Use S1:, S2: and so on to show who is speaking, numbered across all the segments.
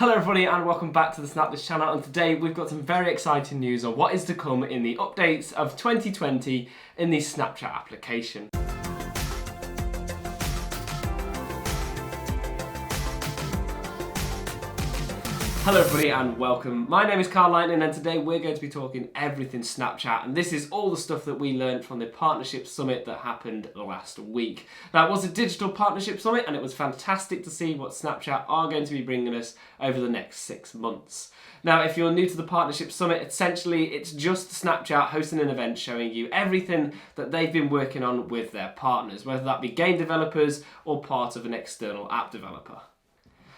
S1: Hello everybody and welcome back to the Snapthis channel, and today we've got some very exciting news on what is to come in the updates of 2020 in the Snapchat application. Hello everybody and welcome. My name is Carl Lightning and today we're going to be talking everything Snapchat, and this is all the stuff that we learned from the Partnership Summit that happened last week. Now, it was a digital partnership summit and it was fantastic to see what Snapchat are going to be bringing us over the next 6 months. Now, if you're new to the Partnership Summit, essentially it's just Snapchat hosting an event showing you everything that they've been working on with their partners, whether that be game developers or part of an external app developer.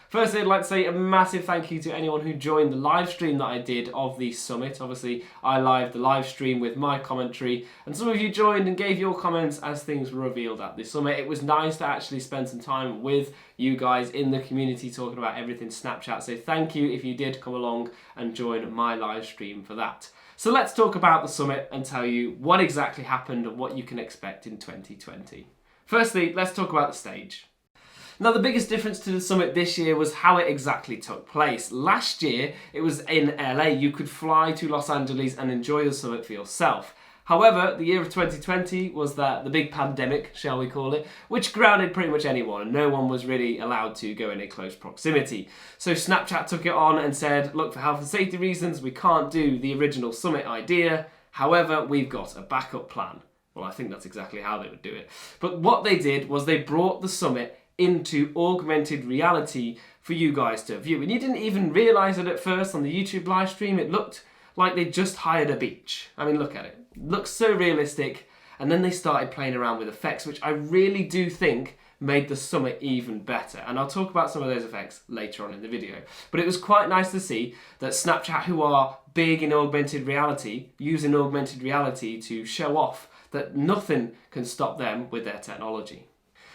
S1: Firstly, I'd like to say a massive thank you to anyone who joined the live stream that I did of the summit. Obviously, I lived the live stream with my commentary, and some of you joined and gave your comments as things were revealed at the summit. It was nice to actually spend some time with you guys in the community talking about everything Snapchat, so thank you if you did come along and join my live stream for that. So let's talk about the summit and tell you what exactly happened and what you can expect in 2020. Firstly, let's talk about the stage. Now, the biggest difference to the summit this year was how it exactly took place. Last year, it was in LA. You could fly to Los Angeles and enjoy the summit for yourself. However, the year of 2020 was the big pandemic, shall we call it, which grounded pretty much anyone, and no one was really allowed to go in a close proximity. So Snapchat took it on and said, look, for health and safety reasons, we can't do the original summit idea. However, we've got a backup plan. Well, I think that's exactly how they would do it. But what they did was they brought the summit into augmented reality for you guys to view. And you didn't even realise it at first on the YouTube live stream. It looked like they just hired a beach. I mean, look at it. It looks so realistic. And then they started playing around with effects, which I really do think made the summit even better. And I'll talk about some of those effects later on in the video. But it was quite nice to see that Snapchat, who are big in augmented reality, using augmented reality to show off that nothing can stop them with their technology.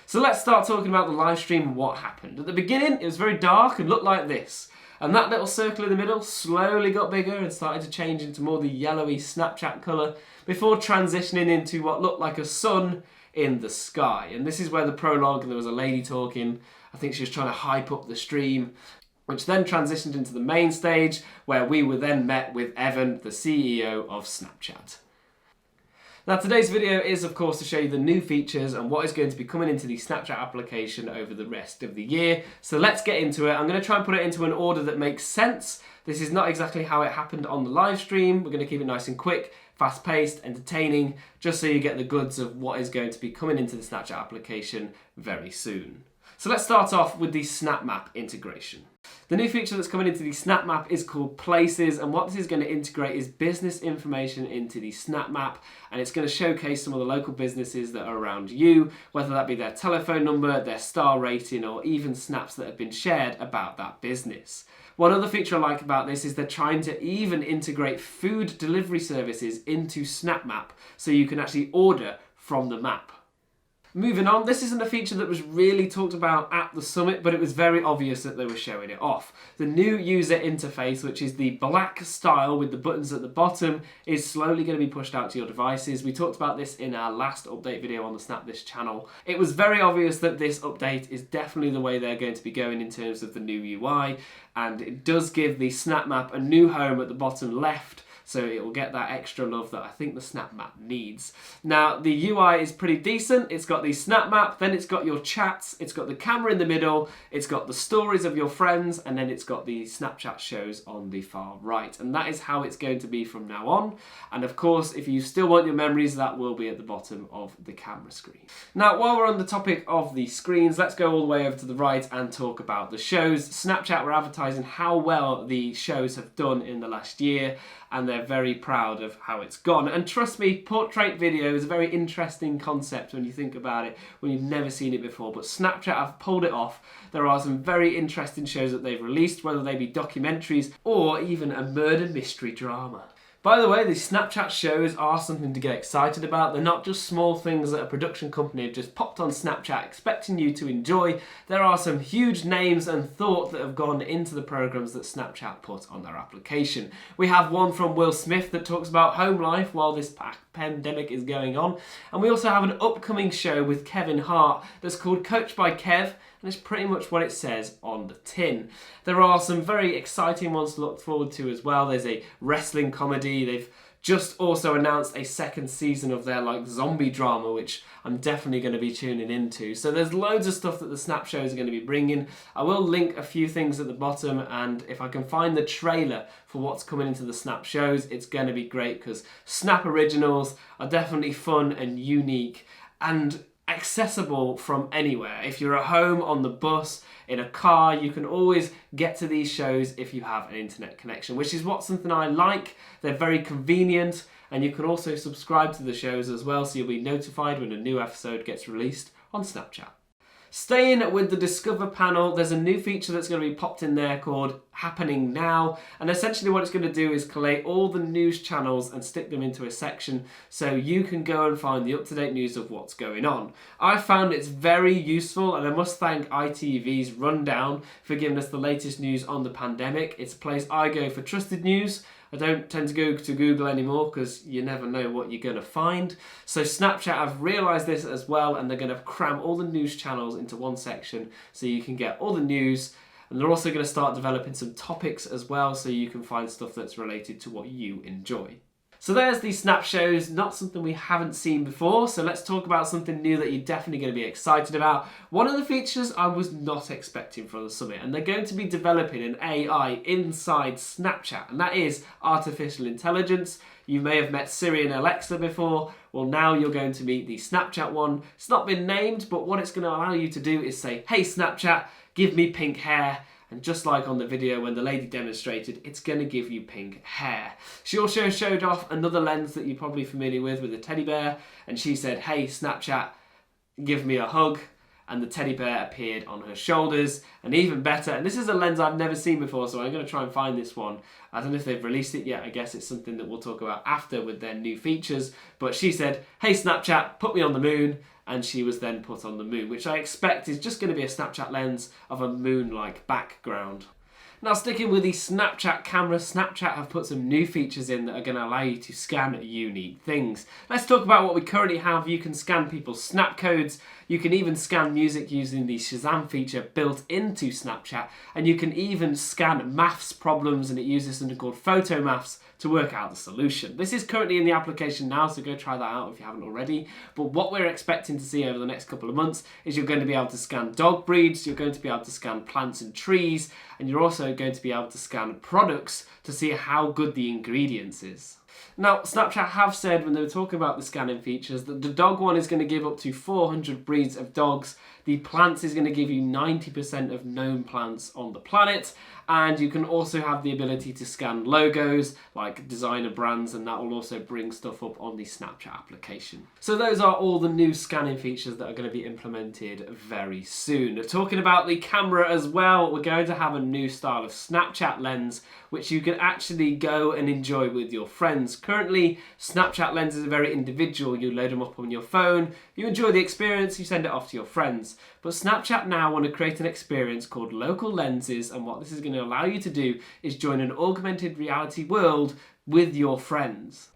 S1: So let's start talking about the live stream and what happened. At the beginning, it was very dark and looked like this. And that little circle in the middle slowly got bigger and started to change into more the yellowy Snapchat colour before transitioning into what looked like a sun in the sky. And this is where the prologue, there was a lady talking. I think she was trying to hype up the stream, which then transitioned into the main stage where we were then met with Evan, the CEO of Snapchat. Now, today's video is, of course, to show you the new features and what is going to be coming into the Snapchat application over the rest of the year. So let's get into it. I'm going to try and put it into an order that makes sense. This is not exactly how it happened on the live stream. We're going to keep it nice and quick, fast-paced, entertaining, just so you get the goods of what is going to be coming into the Snapchat application very soon. So let's start off with the Snapmap integration. The new feature that's coming into the Snapmap is called Places, and what this is going to integrate is business information into the Snapmap, and it's going to showcase some of the local businesses that are around you, whether that be their telephone number, their star rating, or even snaps that have been shared about that business. One other feature I like about this is they're trying to even integrate food delivery services into Snapmap so you can actually order from the map. Moving on, this isn't a feature that was really talked about at the summit, but it was very obvious that they were showing it off. The new user interface, which is the black style with the buttons at the bottom, is slowly going to be pushed out to your devices. We talked about this in our last update video on the Snapthis channel. It was very obvious that this update is definitely the way they're going to be going in terms of the new UI, and it does give the Snapmap a new home at the bottom left, so it will get that extra love that I think the Snapmap needs. Now, the UI is pretty decent. It's got the Snapmap, then it's got your chats, it's got the camera in the middle, it's got the stories of your friends, and then it's got the Snapchat shows on the far right. And that is how it's going to be from now on. And of course, if you still want your memories, that will be at the bottom of the camera screen. Now, while we're on the topic of the screens, let's go all the way over to the right and talk about the shows. Snapchat were advertising how well the shows have done in the last year, and they're very proud of how it's gone. And trust me, portrait video is a very interesting concept when you think about it, when you've never seen it before, but Snapchat have pulled it off. There are some very interesting shows that they've released, whether they be documentaries or even a murder mystery drama. By the way, the Snapchat shows are something to get excited about. They're not just small things that a production company have just popped on Snapchat expecting you to enjoy. There are some huge names and thought that have gone into the programs that Snapchat put on their application. We have one from Will Smith that talks about home life while this pandemic is going on. And we also have an upcoming show with Kevin Hart that's called Coached by Kev, and it's pretty much what it says on the tin. There are some very exciting ones to look forward to as well. There's a wrestling comedy. They've just also announced a second season of their zombie drama, which I'm definitely going to be tuning into. So there's loads of stuff that the Snap shows are going to be bringing. I will link a few things at the bottom, and if I can find the trailer for what's coming into the Snap shows, it's going to be great, because Snap originals are definitely fun and unique and accessible from anywhere. If you're at home, on the bus, in a car, you can always get to these shows if you have an internet connection, which is something I like. They're very convenient, and you can also subscribe to the shows as well, so you'll be notified when a new episode gets released on Snapchat. Staying with the Discover panel, there's a new feature that's going to be popped in there called Happening Now, and essentially what it's going to do is collate all the news channels and stick them into a section so you can go and find the up-to-date news of what's going on. I found it's very useful, and I must thank ITV's Rundown for giving us the latest news on the pandemic. It's a place I go for trusted news. I don't tend to go to Google anymore because you never know what you're going to find. So Snapchat have realised this as well, and they're going to cram all the news channels into one section so you can get all the news. And they're also going to start developing some topics as well, so you can find stuff that's related to what you enjoy. So there's these Snap shows, not something we haven't seen before, so let's talk about something new that you're definitely going to be excited about. One of the features I was not expecting from the summit, and they're going to be developing an AI inside Snapchat, and that is artificial intelligence. You may have met Siri and Alexa before. Well, now you're going to meet the Snapchat one. It's not been named, but what it's going to allow you to do is say, "Hey Snapchat, give me pink hair." And just like on the video when the lady demonstrated, it's going to give you pink hair. She also showed off another lens that you're probably familiar with a teddy bear. And she said, "Hey Snapchat, give me a hug." And the teddy bear appeared on her shoulders. And even better, and this is a lens I've never seen before, so I'm going to try and find this one. I don't know if they've released it yet. I guess it's something that we'll talk about after with their new features. But she said, "Hey Snapchat, put me on the moon." And she was then put on the moon, which I expect is just going to be a Snapchat lens of a moon-like background. Now, sticking with the Snapchat camera, Snapchat have put some new features in that are going to allow you to scan unique things. Let's talk about what we currently have. You can scan people's snap codes. You can even scan music using the Shazam feature built into Snapchat. And you can even scan maths problems, and it uses something called photo maths to work out the solution. This is currently in the application now, so go try that out if you haven't already. But what we're expecting to see over the next couple of months is you're going to be able to scan dog breeds, you're going to be able to scan plants and trees, and you're also going to be able to scan products to see how good the ingredients is. Now, Snapchat have said when they were talking about the scanning features that the dog one is going to give up to 400 breeds of dogs. The plants is going to give you 90% of known plants on the planet. And you can also have the ability to scan logos like designer brands, and that will also bring stuff up on the Snapchat application. So those are all the new scanning features that are going to be implemented very soon. Talking about the camera as well, we're going to have a new style of Snapchat lens which you can actually go and enjoy with your friends. Currently, Snapchat lenses are very individual. You load them up on your phone, you enjoy the experience, you send it off to your friends. But Snapchat now want to create an experience called local lenses, and what this is going to allow you to do is join an augmented reality world with your friends.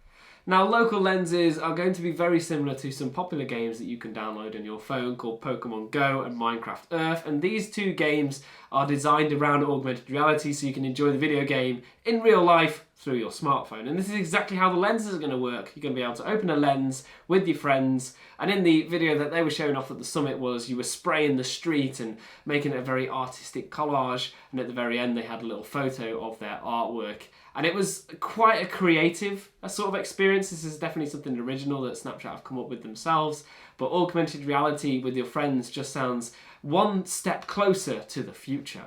S1: Now, local lenses are going to be very similar to some popular games that you can download on your phone called Pokemon Go and Minecraft Earth, and these two games are designed around augmented reality so you can enjoy the video game in real life through your smartphone. And this is exactly how the lenses are going to work. You're going to be able to open a lens with your friends, and in the video that they were showing off at the summit was you were spraying the street and making a very artistic collage, and at the very end they had a little photo of their artwork. And it was quite a creative sort of experience. This is definitely something original that Snapchat have come up with themselves. But augmented reality with your friends just sounds one step closer to the future.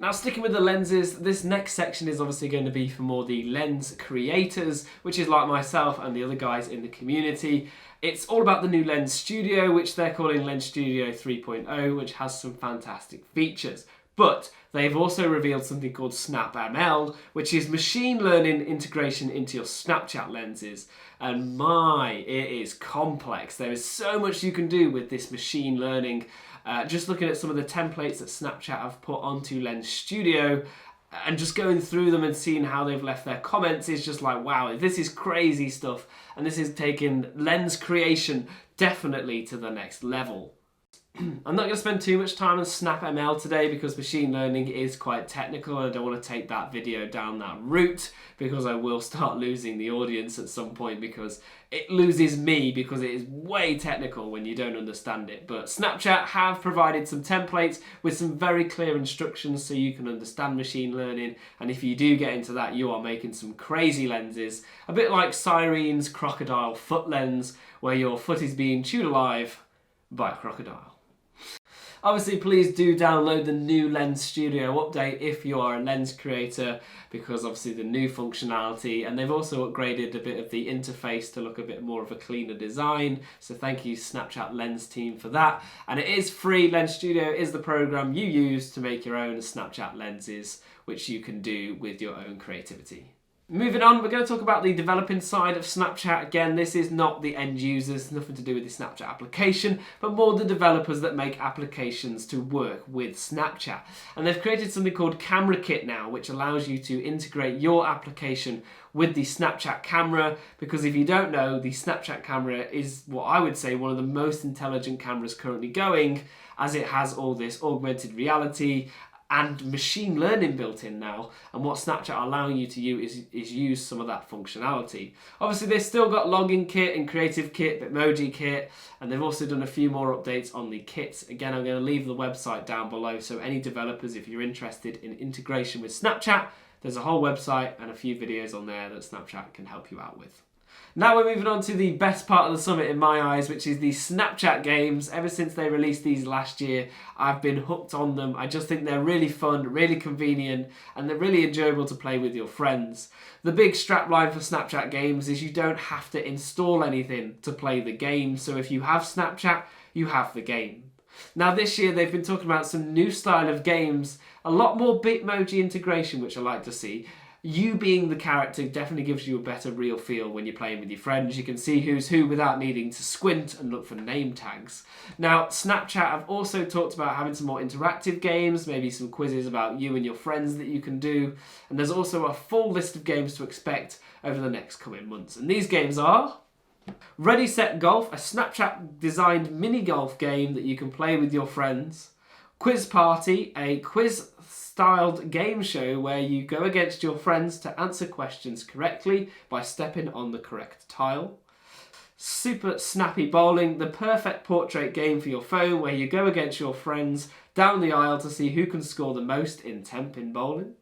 S1: Now, sticking with the lenses, this next section is obviously going to be for more the lens creators, which is like myself and the other guys in the community. It's all about the new Lens Studio, which they're calling Lens Studio 3.0, which has some fantastic features. But they've also revealed something called SnapML, which is machine learning integration into your Snapchat lenses. And it is complex. There is so much you can do with this machine learning. Just looking at some of the templates that Snapchat have put onto Lens Studio, and just going through them and seeing how they've left their comments is just like, wow, this is crazy stuff, and this is taking lens creation definitely to the next level. I'm not going to spend too much time on SnapML today because machine learning is quite technical and I don't want to take that video down that route because I will start losing the audience at some point because it loses me because it is way technical when you don't understand it. But Snapchat have provided some templates with some very clear instructions so you can understand machine learning, and if you do get into that you are making some crazy lenses, a bit like Syrene's crocodile foot lens where your foot is being chewed alive by a crocodile. Obviously, please do download the new Lens Studio update if you are a lens creator, because obviously the new functionality, and they've also upgraded a bit of the interface to look a bit more of a cleaner design. So thank you Snapchat Lens team for that. And it is free. Lens Studio is the program you use to make your own Snapchat lenses, which you can do with your own creativity. Moving on, we're going to talk about the developing side of Snapchat. Again, this is not the end users, nothing to do with the Snapchat application, but more the developers that make applications to work with Snapchat. And they've created something called Camera Kit now, which allows you to integrate your application with the Snapchat camera, because if you don't know, the Snapchat camera is what I would say one of the most intelligent cameras currently going, as it has all this augmented reality and machine learning built in now, and what Snapchat are allowing you to use is use some of that functionality. Obviously they've still got Login Kit and Creative Kit, Bitmoji Kit, and they've also done a few more updates on the kits. Again, I'm going to leave the website down below, so any developers, if you're interested in integration with Snapchat, there's a whole website and a few videos on there that Snapchat can help you out with. Now we're moving on to the best part of the summit in my eyes, which is the Snapchat games. Ever since they released these last year, I've been hooked on them. I just think they're really fun, really convenient, and they're really enjoyable to play with your friends. The big strapline for Snapchat games is you don't have to install anything to play the game. So if you have Snapchat, you have the game. Now this year they've been talking about some new style of games, a lot more Bitmoji integration, which I like to see. You being the character definitely gives you a better real feel when you're playing with your friends. You can see who's who without needing to squint and look for name tags. Now, Snapchat have also talked about having some more interactive games, maybe some quizzes about you and your friends that you can do. And there's also a full list of games to expect over the next coming months. And these games are Ready Set Golf, a Snapchat designed mini golf game that you can play with your friends. Quiz Party, a quiz styled game show where you go against your friends to answer questions correctly by stepping on the correct tile. Super Snappy Bowling, the perfect portrait game for your phone where you go against your friends down the aisle to see who can score the most in 10-pin bowling.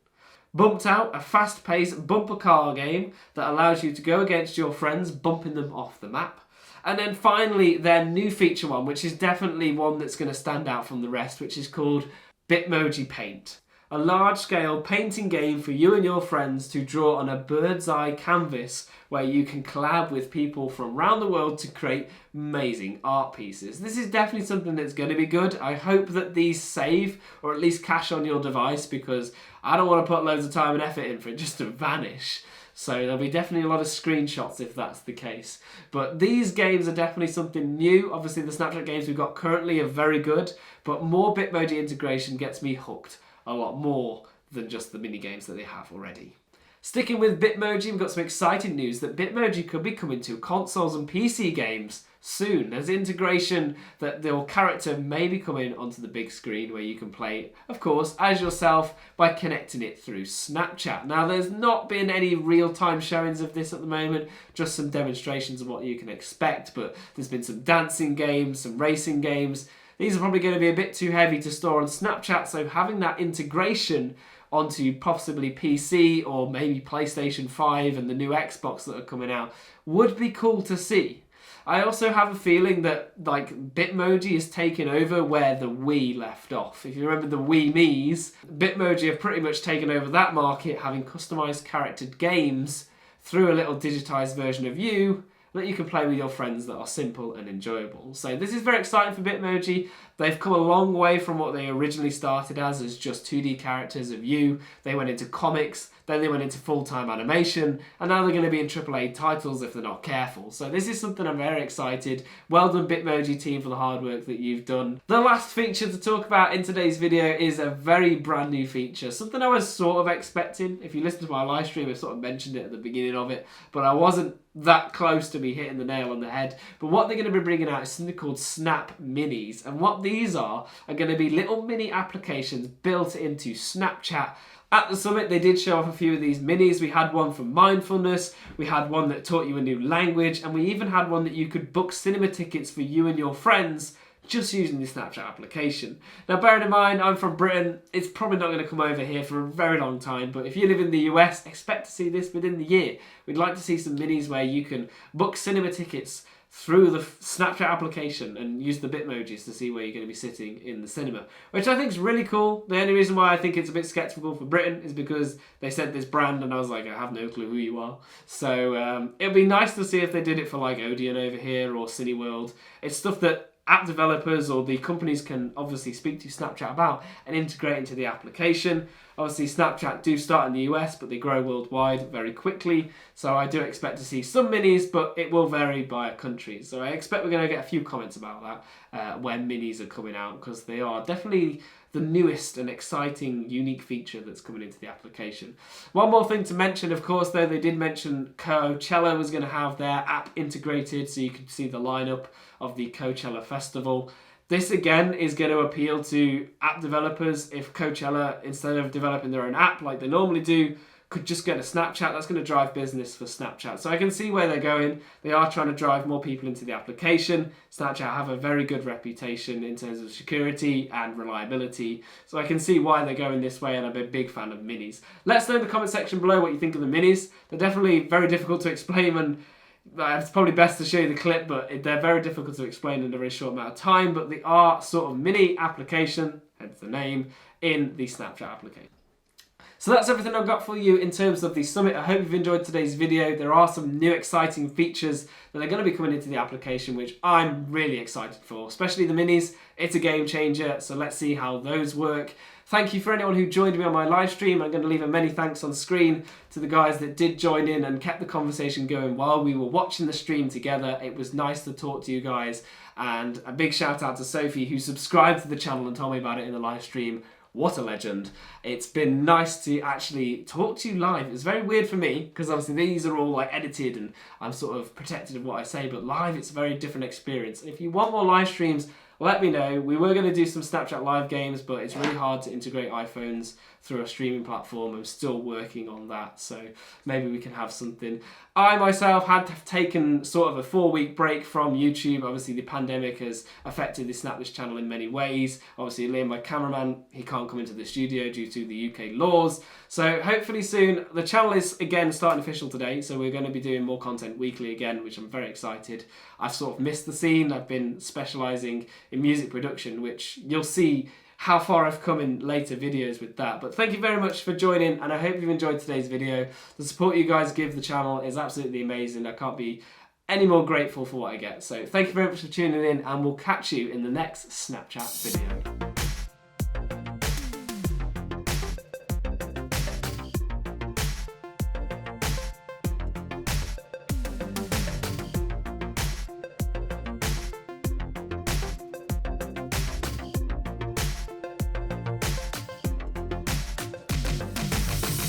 S1: Bumped Out, a fast-paced bumper car game that allows you to go against your friends, bumping them off the map. And then finally, their new feature one, which is definitely one that's going to stand out from the rest, which is called Bitmoji Paint. A large-scale painting game for you and your friends to draw on a bird's eye canvas where you can collab with people from around the world to create amazing art pieces. This is definitely something that's going to be good. I hope that these save or at least cache on your device, because I don't want to put loads of time and effort in for it just to vanish. So there'll be definitely a lot of screenshots if that's the case. But these games are definitely something new. Obviously the Snapchat games we've got currently are very good, but more Bitmoji integration gets me hooked a lot more than just the mini games that they have already. Sticking with Bitmoji, we've got some exciting news that Bitmoji could be coming to consoles and PC games soon. There's integration that your character may be coming onto the big screen where you can play, of course, as yourself by connecting it through Snapchat. Now, there's not been any real-time showings of this at the moment, just some demonstrations of what you can expect, but there's been some dancing games, some racing games. These are probably going to be a bit too heavy to store on Snapchat, so having that integration onto possibly PC or maybe PlayStation 5 and the new Xbox that are coming out would be cool to see. I also have a feeling that Bitmoji is taking over where the Wii left off. If you remember the Wii Miis, Bitmoji have pretty much taken over that market, having customized charactered games through a little digitized version of you that you can play with your friends that are simple and enjoyable. So this is very exciting for Bitmoji. They've come a long way from what they originally started as just 2D characters of you. They went into comics, then they went into full-time animation, and now they're going to be in AAA titles if they're not careful. So this is something I'm very excited. Well done, Bitmoji team, for the hard work that you've done. The last feature to talk about in today's video is a very brand new feature, something I was sort of expecting. If you listen to my live stream, I sort of mentioned it at the beginning of it, but I wasn't that close to be hitting the nail on the head. But what they're going to be bringing out is something called Snap Minis, and what these are going to be little mini applications built into Snapchat. At the summit, they did show off a few of these minis. We had one for mindfulness, we had one that taught you a new language, and we even had one that you could book cinema tickets for you and your friends just using the Snapchat application. Now, bearing in mind, I'm from Britain, it's probably not going to come over here for a very long time, but if you live in the US, expect to see this within the year. We'd like to see some minis where you can book cinema tickets through the Snapchat application and use the Bitmojis to see where you're going to be sitting in the cinema, which I think is really cool. The only reason why I think it's a bit skeptical for Britain is because they said this brand and I was like, I have no clue who you are. So it'd be nice to see if they did it for like Odeon over here or Cineworld. It's stuff that app developers or the companies can obviously speak to Snapchat about and integrate into the application. Obviously, Snapchat do start in the US, but they grow worldwide very quickly. So I do expect to see some minis, but it will vary by country. So I expect we're going to get a few comments about that when minis are coming out, because they are definitely the newest and exciting, unique feature that's coming into the application. One more thing to mention, of course, though, they did mention Coachella was going to have their app integrated, so you could see the lineup of the Coachella Festival. This again is going to appeal to app developers. If Coachella, instead of developing their own app like they normally do, could just get a Snapchat, that's going to drive business for Snapchat. So I can see where they're going. They are trying to drive more people into the application. Snapchat have a very good reputation in terms of security and reliability. So I can see why they're going this way, and I'm a big fan of minis. Let us know in the comment section below what you think of the minis. They're definitely very difficult to explain, and it's probably best to show you the clip, but they're very difficult to explain in a very short amount of time. But they are sort of mini application, hence the name, in the Snapchat application. So that's everything I've got for you in terms of the summit. I hope you've enjoyed today's video. There are some new exciting features that are going to be coming into the application, which I'm really excited for, especially the minis. It's a game changer, so let's see how those work. Thank you for anyone who joined me on my live stream. I'm going to leave a many thanks on screen to the guys that did join in and kept the conversation going while we were watching the stream together. It was nice to talk to you guys, and a big shout out to Sophie, who subscribed to the channel and told me about it in the live stream. What a legend. It's been nice to actually talk to you live. It's very weird for me because obviously these are all like edited and I'm sort of protected of what I say, but live it's a very different experience. And if you want more live streams, let me know. We were going to do some Snapchat live games, but it's really hard to integrate iPhones through a streaming platform. I'm still working on that, so maybe we can have something. I myself had taken sort of a 4-week break from YouTube. Obviously the pandemic has affected the Snapthis channel in many ways. Obviously Liam, my cameraman, he can't come into the studio due to the UK laws. So hopefully soon, the channel is again starting official today, so we're going to be doing more content weekly again, which I'm very excited. I've sort of missed the scene. I've been specialising in music production, which you'll see how far I've come in later videos with that. But thank you very much for joining, and I hope you've enjoyed today's video. The support you guys give the channel is absolutely amazing. I can't be any more grateful for what I get. So thank you very much for tuning in, and we'll catch you in the next Snapchat video.